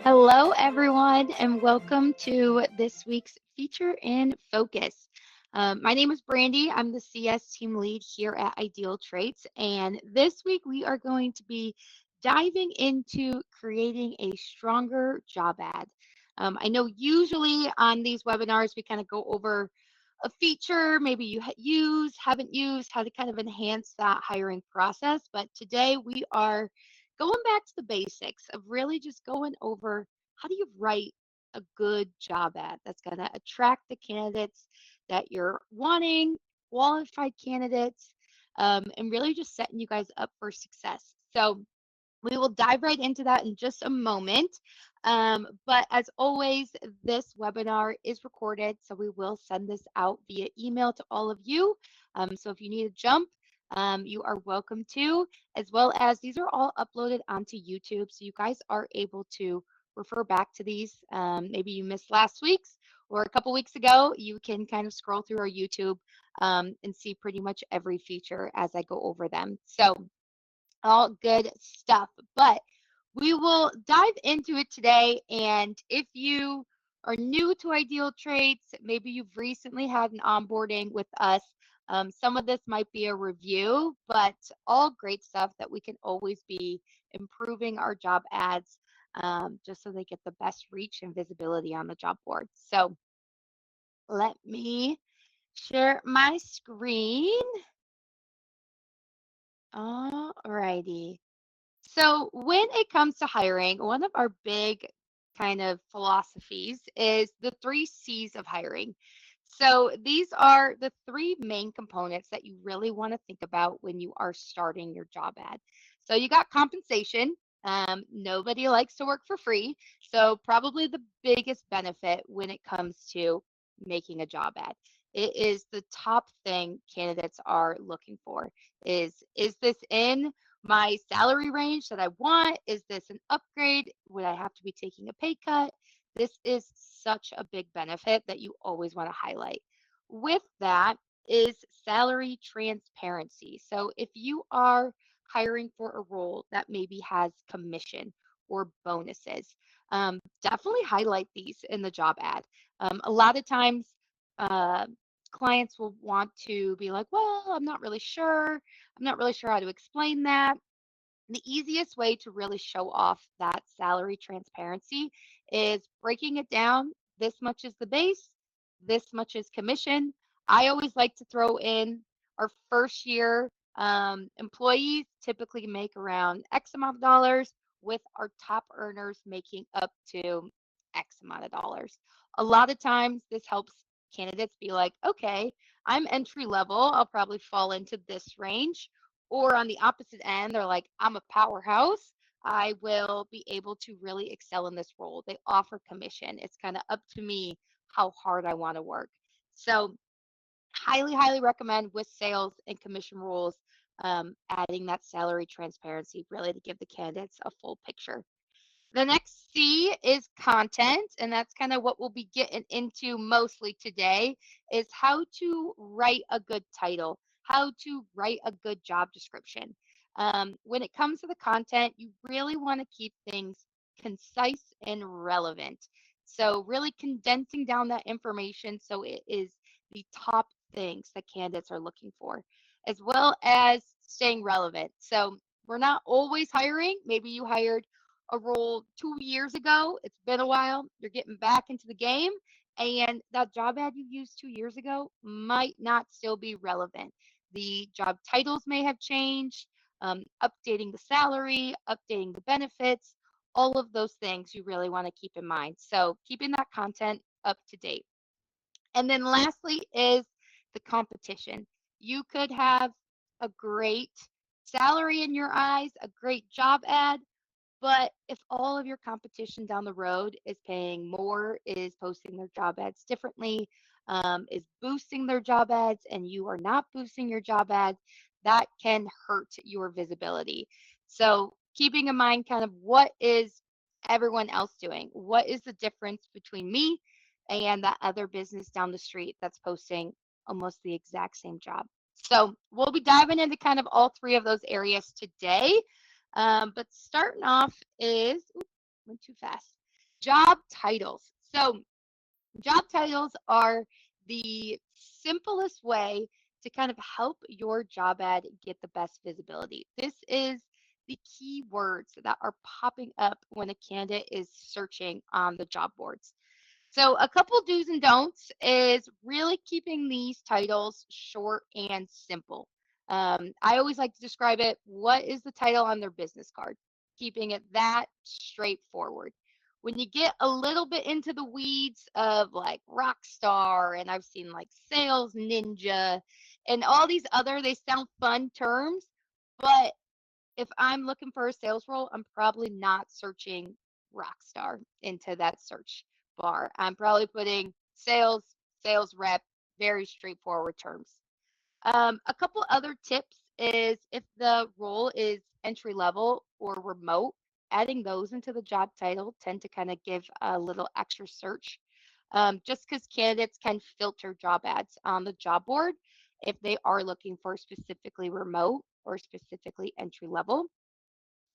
Hello, everyone, and welcome to this week's Feature in Focus. My name is Brandy. I'm the CS team lead here at Ideal Traits, and this week we are going to be diving into creating a stronger job ad. I know usually on these webinars we kind of go over a feature maybe you haven't used, how to kind of enhance that hiring process, but today we are going back to the basics of really just going over how do you write a good job ad that's going to attract the candidates that you're wanting, qualified candidates, and really just setting you guys up for success. So we will dive right into that in just a moment. But as always, this webinar is recorded, so we will send this out via email to all of you. So if you need to jump, you are welcome to, as well as these are all uploaded onto YouTube, so you guys are able to refer back to these. Maybe you missed last week's or a couple weeks ago, you can kind of scroll through our YouTube and see pretty much every feature as I go over them. So all good stuff. But we will dive into it today. And if you are new to Ideal Traits, maybe you've recently had an onboarding with us, some of this might be a review, but all great stuff that we can always be improving our job ads just so they get the best reach and visibility on the job board. So let me share my screen. All righty. So, when it comes to hiring, one of our big kind of philosophies is the three C's of hiring. So, these are the three main components that you really want to think about when you are starting your job ad. So, you got compensation. Nobody likes to work for free. So, probably the biggest benefit when it comes to making a job ad. It is the top thing candidates are looking for is this in my salary range that I want? Is this an upgrade? Would I have to be taking a pay cut? This is such a big benefit that you always want to highlight. With that is salary transparency. So if you are hiring for a role that maybe has commission or bonuses, definitely highlight these in the job ad. A lot of times, uh, clients will want to be like, well, I'm not really sure. I'm not really sure how to explain that. The easiest way to really show off that salary transparency is breaking it down. This much is the base, this much is commission. I always like to throw in our first year employees typically make around X amount of dollars, with our top earners making up to X amount of dollars. A lot of times, this helps candidates be like, okay, I'm entry level, I'll probably fall into this range. Or on the opposite end, they're like, I'm a powerhouse. I will be able to really excel in this role. They offer commission. It's kind of up to me how hard I want to work. So, highly, highly recommend with sales and commission rules, adding that salary transparency really to give the candidates a full picture. The next C is content, and that's kind of what we'll be getting into mostly today, is how to write a good title, how to write a good job description. When it comes to the content, you really want to keep things concise and relevant. So really condensing down that information so it is the top things that candidates are looking for, as well as staying relevant. So we're not always hiring. Maybe you hired a role 2 years ago. It's been a while. You're getting back into the game, and that job ad you used 2 years ago might not still be relevant. The job titles may have changed, updating the salary, updating the benefits, all of those things you really want to keep in mind. So, keeping that content up to date. And then lastly is the competition. You could have a great salary in your eyes, a great job ad, but if all of your competition down the road is paying more, is posting their job ads differently, is boosting their job ads, and you are not boosting your job ads, that can hurt your visibility. So, keeping in mind kind of what is everyone else doing? What is the difference between me and that other business down the street that's posting almost the exact same job? So, we'll be diving into kind of all three of those areas today. But starting off is, went too fast. Job titles. So, job titles are the simplest way to kind of help your job ad get the best visibility. This is the key words that are popping up when a candidate is searching on the job boards. So, a couple do's and don'ts is really keeping these titles short and simple. I always like to describe it, what is the title on their business card? Keeping it that straightforward. When you get a little bit into the weeds of like rock star, and I've seen like sales ninja, and all these other, they sound fun terms, but if I'm looking for a sales role, I'm probably not searching Rockstar into that search bar. I'm probably putting sales, sales rep, very straightforward terms. A couple other tips is if the role is entry level or remote, adding those into the job title tend to kind of give a little extra search. Just because candidates can filter job ads on the job board if they are looking for specifically remote or specifically entry level.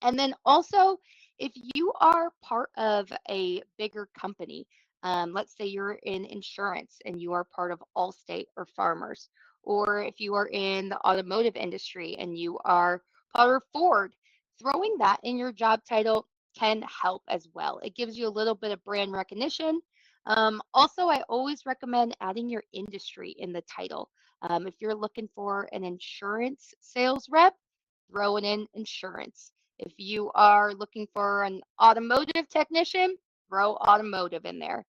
And then also, if you are part of a bigger company, let's say you're in insurance and you are part of Allstate or Farmers, or if you are in the automotive industry and you are part of Ford, throwing that in your job title can help as well. It gives you a little bit of brand recognition. Also, I always recommend adding your industry in the title. If you're looking for an insurance sales rep, throw it in insurance. If you are looking for an automotive technician, throw automotive in there.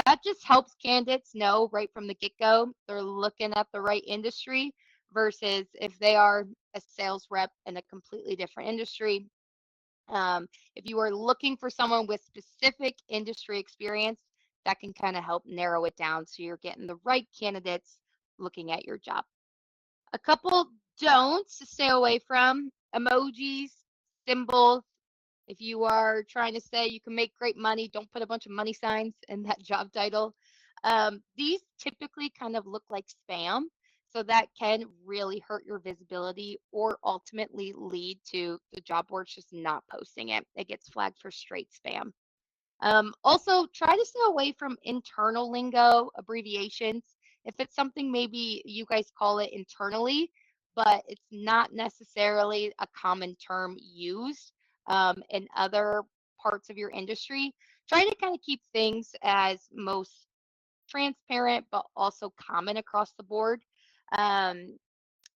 That just helps candidates know right from the get go they're looking at the right industry versus if they are a sales rep in a completely different industry. If you are looking for someone with specific industry experience, that can kind of help narrow it down so you're getting the right candidates looking at your job. A couple don'ts to stay away from: emojis, symbols. If you are trying to say you can make great money, don't put a bunch of money signs in that job title. These typically kind of look like spam, so that can really hurt your visibility or ultimately lead to the job boards just not posting it. It gets flagged for straight spam. Also, try to stay away from internal lingo, abbreviations. If it's something maybe you guys call it internally, but it's not necessarily a common term used in other parts of your industry, try to kind of keep things as most transparent, but also common across the board. Um,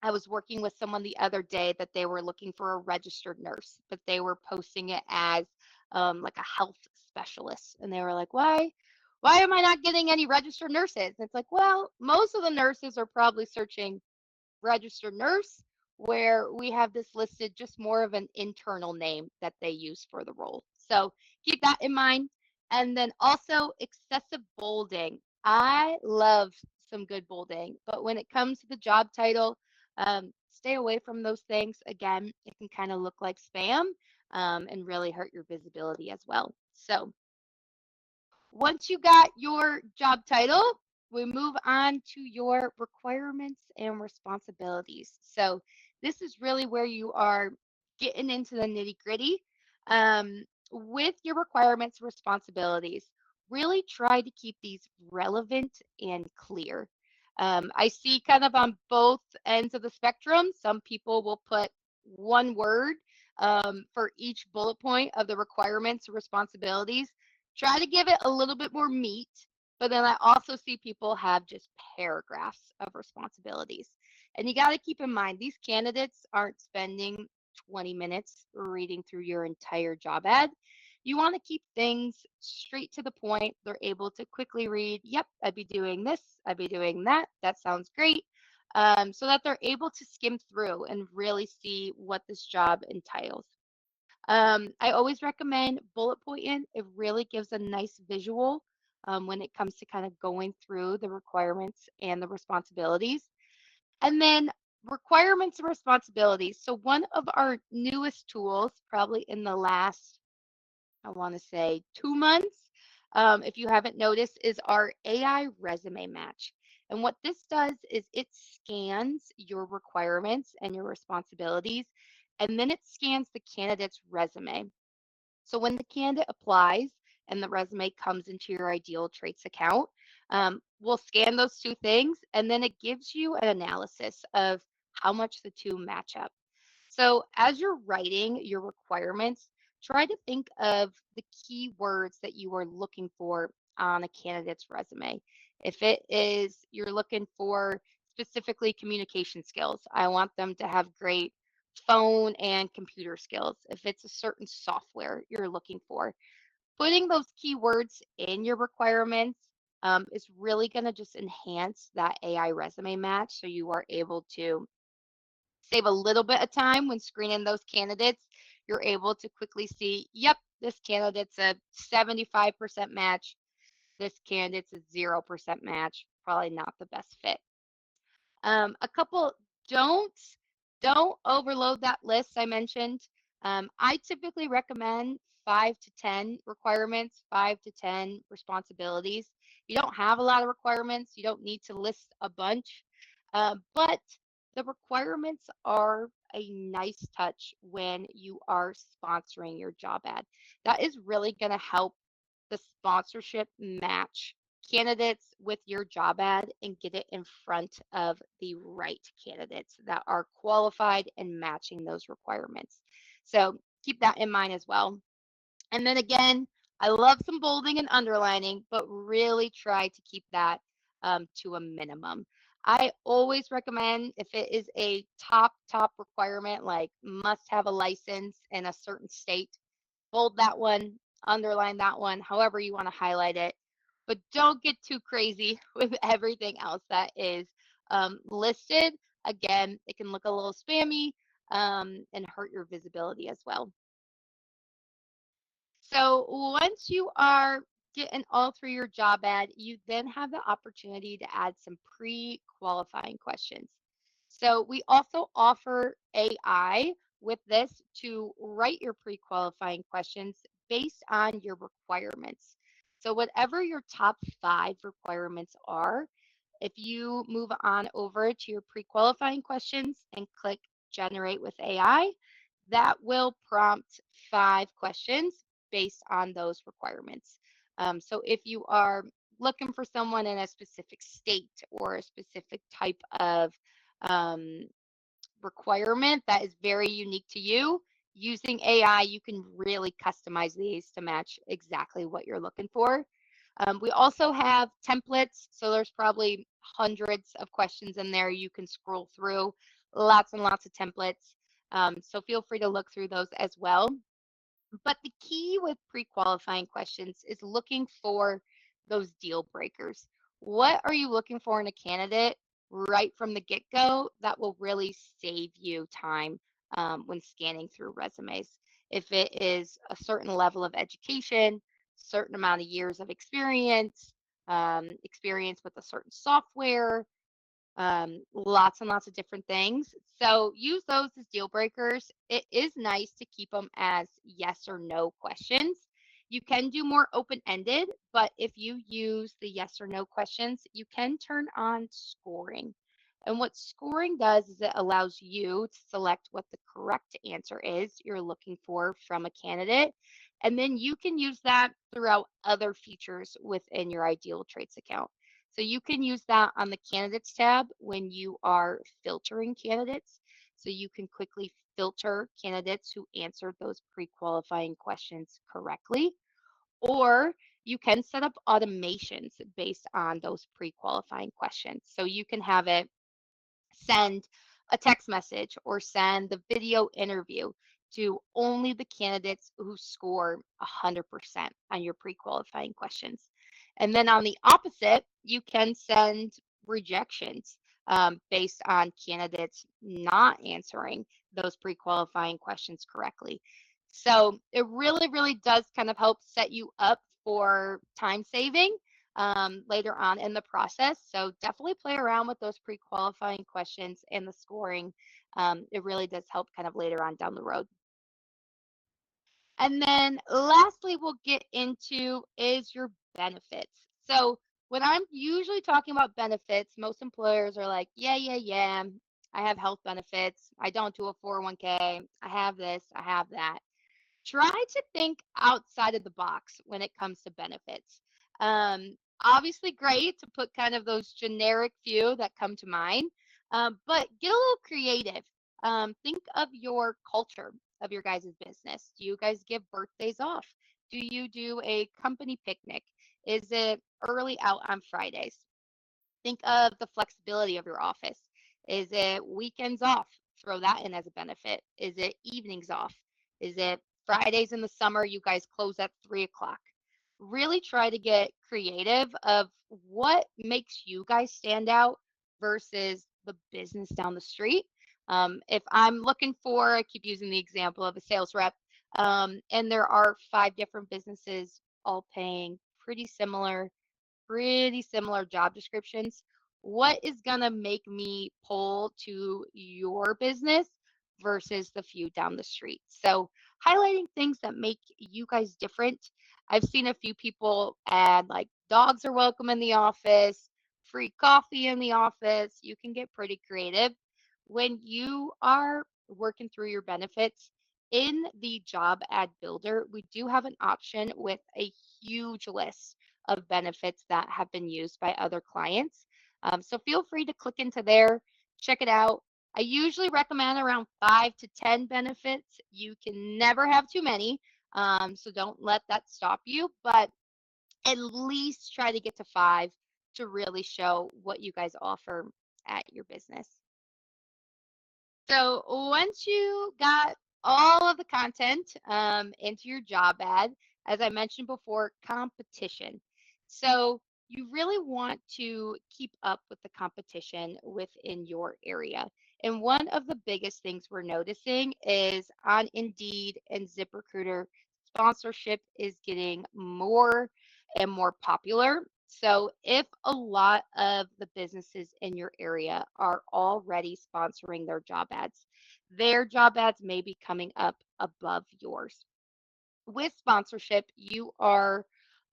I was working with someone the other day that they were looking for a registered nurse, but they were posting it as like a health specialist. And they were like, why am I not getting any registered nurses? And it's like, well, most of the nurses are probably searching registered nurse, where we have this listed just more of an internal name that they use for the role. So keep that in mind. And then also excessive bolding. I love some good bolding, but when it comes to the job title, stay away from those things. Again, it can kind of look like spam and really hurt your visibility as well. So once you got your job title, we move on to your requirements and responsibilities. So this is really where you are getting into the nitty gritty. With your requirements and responsibilities, really try to keep these relevant and clear. I see kind of on both ends of the spectrum, some people will put one word for each bullet point of the requirements and responsibilities. Try to give it a little bit more meat, but then I also see people have just paragraphs of responsibilities. And you got to keep in mind, these candidates aren't spending 20 minutes reading through your entire job ad. You want to keep things straight to the point. They're able to quickly read, yep, I'd be doing this, I'd be doing that. That sounds great. So that they're able to skim through and really see what this job entitles. I always recommend bullet pointing. It really gives a nice visual when it comes to kind of going through the requirements and the responsibilities. And then requirements and responsibilities. So one of our newest tools, probably in the last, I want to say 2 months, if you haven't noticed, is our AI resume match. And what this does is it scans your requirements and your responsibilities, and then it scans the candidate's resume. So when the candidate applies and the resume comes into your ideal traits account. We'll scan those two things, and then it gives you an analysis of how much the two match up. So, as you're writing your requirements, try to think of the key words that you are looking for on a candidate's resume. If it is you're looking for specifically communication skills, I want them to have great phone and computer skills. If it's a certain software you're looking for, putting those keywords in your requirements is really going to just enhance that AI resume match so you are able to save a little bit of time when screening those candidates. You're able to quickly see, yep, this candidate's a 75% match. This candidate's a 0% match. Probably not the best fit. A couple don't don't overload that list I mentioned. I typically recommend 5 to 10 requirements, 5 to 10 responsibilities. You don't have a lot of requirements. You don't need to list a bunch, but the requirements are a nice touch when you are sponsoring your job ad. That is really going to help the sponsorship match candidates with your job ad and get it in front of the right candidates that are qualified and matching those requirements. So keep that in mind as well. And then again, I love some bolding and underlining, but really try to keep that to a minimum. I always recommend if it is a top requirement, like must have a license in a certain state, bold that one, underline that one, however you want to highlight it. But don't get too crazy with everything else that is listed. Again, it can look a little spammy and hurt your visibility as well. So once you are getting all through your job ad, you then have the opportunity to add some pre-qualifying questions. So we also offer AI with this to write your pre-qualifying questions based on your requirements. So whatever your top 5 requirements are, if you move on over to your pre-qualifying questions and click generate with AI, that will prompt 5 questions based on those requirements. So if you are looking for someone in a specific state or a specific type of um, requirement that is very unique to you, using AI, you can really customize these to match exactly what you're looking for. We also have templates, so there's probably hundreds of questions in there you can scroll through, lots and lots of templates. So feel free to look through those as well. But the key with pre-qualifying questions is looking for those deal breakers. What are you looking for in a candidate right from the get-go that will really save you time when scanning through resumes? If it is a certain level of education, certain amount of years of experience, experience with a certain software, lots and lots of different things. So use those as deal breakers. It is nice to keep them as yes or no questions. You can do more open ended, but if you use the yes or no questions, you can turn on scoring. And what scoring does is it allows you to select what the correct answer is you're looking for from a candidate. And then you can use that throughout other features within your ideal traits account. So you can use that on the candidates tab when you are filtering candidates. So you can quickly filter candidates who answered those pre-qualifying questions correctly. Or you can set up automations based on those pre-qualifying questions. So you can have it send a text message or send the video interview to only the candidates who score 100% on your pre-qualifying questions. And then on the opposite, you can send rejections based on candidates not answering those pre-qualifying questions correctly. So it really does kind of help set you up for time saving later on in the process. So definitely play around with those pre-qualifying questions and the scoring. It really does help kind of later on down the road. And then lastly, we'll get into is your benefits. So when I'm usually talking about benefits, most employers are like, yeah, I have health benefits. I don't do a 401k. I have this, I have that. Try to think outside of the box when it comes to benefits. Obviously, great to put kind of those generic few that come to mind, but get a little creative. Think of your culture of your guys' business. Do you guys give birthdays off? Do you do a company picnic? Is it early out on Fridays? Think of the flexibility of your office. Is it weekends off? Throw that in as a benefit. Is it evenings off? Is it Fridays in the summer? You guys close at 3 o'clock. Really try to get creative of what makes you guys stand out versus the business down the street. If I'm looking for, I keep using the example of a sales rep, and there are five different businesses all paying pretty similar job descriptions. What is going to make me pull to your business versus the few down the street? So, highlighting things that make you guys different. I've seen a few people add like dogs are welcome in the office, free coffee in the office. You can get pretty creative. When you are working through your benefits, in the job ad builder, we do have an option with a huge list of benefits that have been used by other clients. So feel free to click into there, check it out. I usually recommend around 5 to 10 benefits. You can never have too many, so don't let that stop you, but at least try to get to 5 to really show what you guys offer at your business. So once you got all of the content into your job ad, as I mentioned before, competition. So you really want to keep up with the competition within your area. And one of the biggest things we're noticing is on Indeed and ZipRecruiter, sponsorship is getting more and more popular. So if a lot of the businesses in your area are already sponsoring their job ads may be coming up above yours. With sponsorship, you are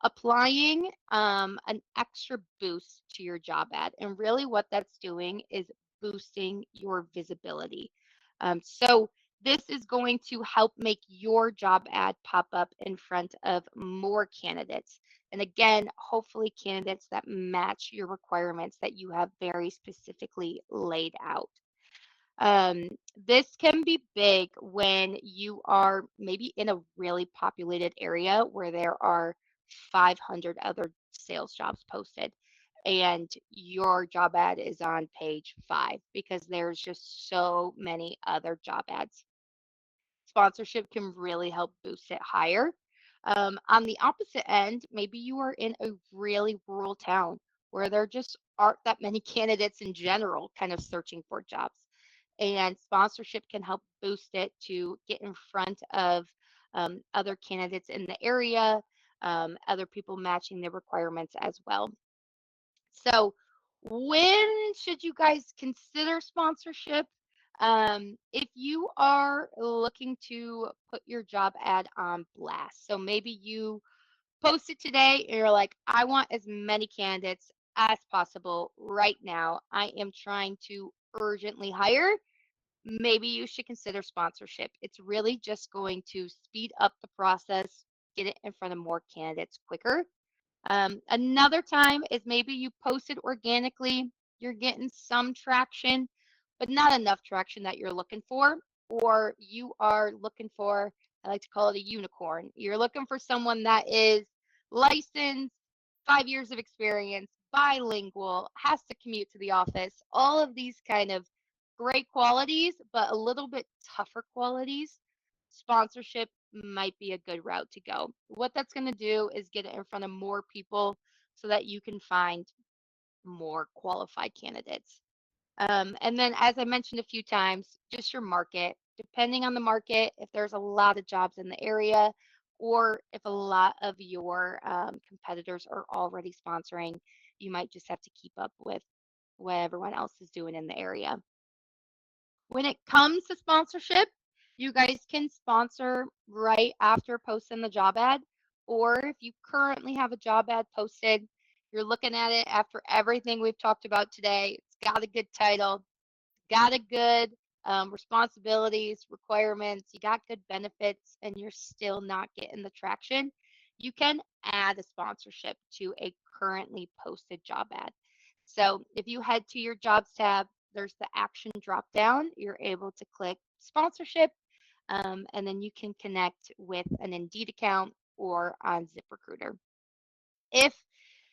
applying an extra boost to your job ad. And really, what that's doing is boosting your visibility. So, this is going to help make your job ad pop up in front of more candidates. And again, hopefully, candidates that match your requirements that you have very specifically laid out. Um, this can be big when you are maybe in a really populated area where there are 500 other sales jobs posted and your job ad is on page 5 because there's just so many other job ads. Sponsorship can really help boost it higher. On the opposite end, maybe you are in a really rural town where there just aren't that many candidates in general kind of searching for jobs. And sponsorship can help boost it to get in front of other candidates in the area, other people matching the requirements as well. So, when should you guys consider sponsorship? If you are looking to put your job ad on blast, so maybe you post it today and you're like, I want as many candidates as possible right now. I am trying to urgently hire. Maybe you should consider sponsorship. It's really just going to speed up the process, get it in front of more candidates quicker. Another time is maybe you posted organically, you're getting some traction, but not enough traction that you're looking for, or you are looking for, I like to call it a unicorn. You're looking for someone that is licensed, 5 years of experience, bilingual, has to commute to the office, all of these kind of great qualities, but a little bit tougher qualities. Sponsorship might be a good route to go. What that's going to do is get it in front of more people so that you can find more qualified candidates. And then, as I mentioned a few times, just your market. Depending on the market, if there's a lot of jobs in the area, or if a lot of your competitors are already sponsoring, you might just have to keep up with what everyone else is doing in the area. When it comes to sponsorship, you guys can sponsor right after posting the job ad. Or if you currently have a job ad posted, you're looking at it after everything we've talked about today. It's got a good title, got a good responsibilities, requirements, you got good benefits, and you're still not getting the traction, you can add a sponsorship to a currently posted job ad. So if you head to your jobs tab, there's the action drop down. You're able to click sponsorship, and then you can connect with an Indeed account or on ZipRecruiter. If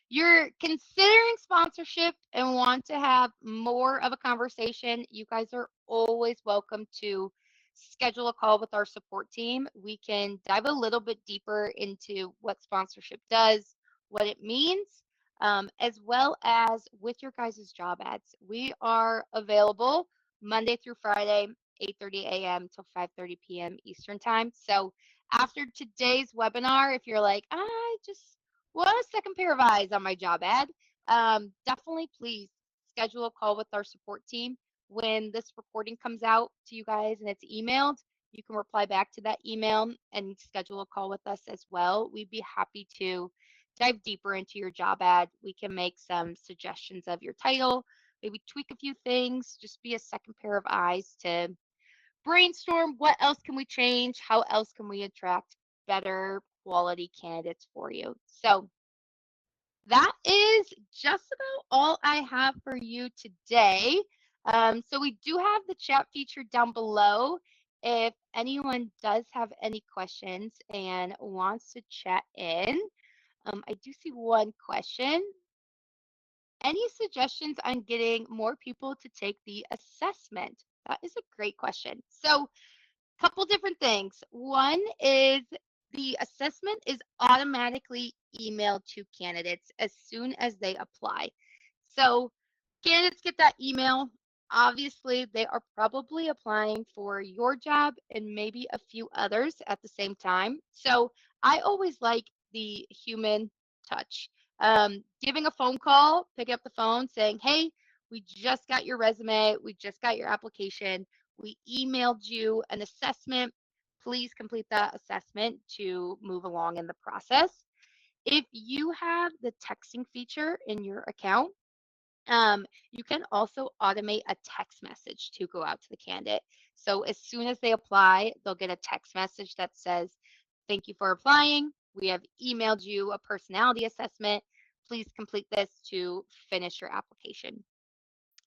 you're considering sponsorship and want to have more of a conversation, you guys are always welcome to schedule a call with our support team. We can dive a little bit deeper into what sponsorship does, what it means, as well as with your guys' job ads. We are available Monday through Friday, 8:30 a.m. till 5:30 p.m. Eastern Time. So after today's webinar, if you're like, I just want a second pair of eyes on my job ad, definitely please schedule a call with our support team. When this recording comes out to you guys and it's emailed, you can reply back to that email and schedule a call with us as well. We'd be happy to dive deeper into your job ad. We can make some suggestions of your title, maybe tweak a few things, just be a second pair of eyes to brainstorm what else can we change, how else can we attract better quality candidates for you. So that is just about all I have for you today. So we do have the chat feature down below. If anyone does have any questions and wants to chat in, I do see one question. Any suggestions on getting more people to take the assessment? That is a great question. So couple different things. One is the assessment is automatically emailed to candidates as soon as they apply. So candidates get that email. Obviously, they are probably applying for your job and maybe a few others at the same time. So I always like the human touch. Giving a phone call, picking up the phone, saying, hey, we just got your resume, we just got your application, we emailed you an assessment. Please complete that assessment to move along in the process. If you have the texting feature in your account, you can also automate a text message to go out to the candidate. So as soon as they apply, they'll get a text message that says, thank you for applying. We have emailed you a personality assessment. Please complete this to finish your application.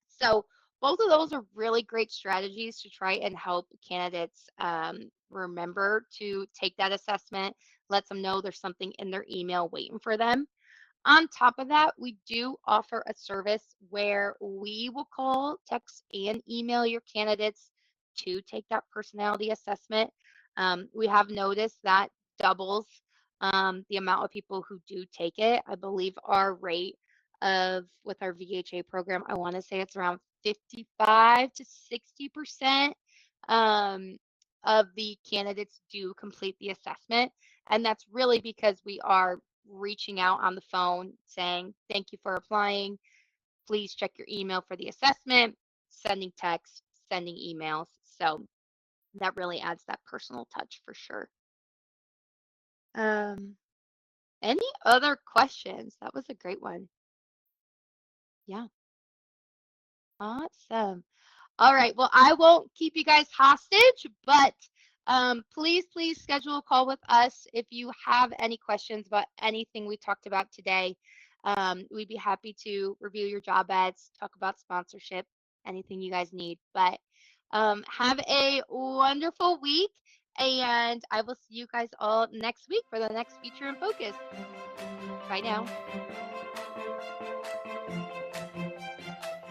So both of those are really great strategies to try and help candidates remember to take that assessment, let them know there's something in their email waiting for them. On top of that, we do offer a service where we will call, text, and email your candidates to take that personality assessment. We have noticed that doubles the amount of people who do take it. I believe our rate of with our VHA program, I want to say it's around 55 to 60% of the candidates do complete the assessment. And that's really because we are reaching out on the phone saying, thank you for applying. Please check your email for the assessment, sending texts, sending emails. So that really adds that personal touch for sure. Um, any other questions? That was a great one. Yeah, awesome. All right. Well, I won't keep you guys hostage, but please schedule a call with us if you have any questions about anything we talked about today. We'd be happy to review your job ads, talk about sponsorship, anything you guys need. But have a wonderful week, and I will see you guys all next week for the next feature in focus. Bye now.